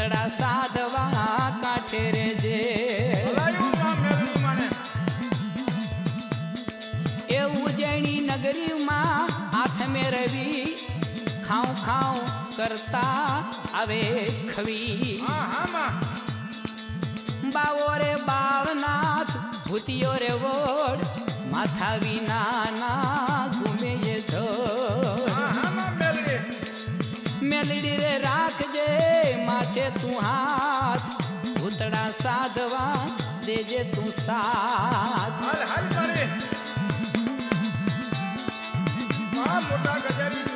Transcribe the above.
ભૂતડા સાધવા કાંઠે રેજે એ ઉજ્જૈની નગરીમાં હાથ મેળવી ખાઉં ખાઉં કરતા આવે ખવી બાવો રે બાવનાથ ભૂતિયો રે વોડ માથા વિના ના ઘૂમે એ મેલડી રે રાખજે માથે તું હાથ ભૂતડા સાધવા દેજે તું સાથ મોટા ગજાની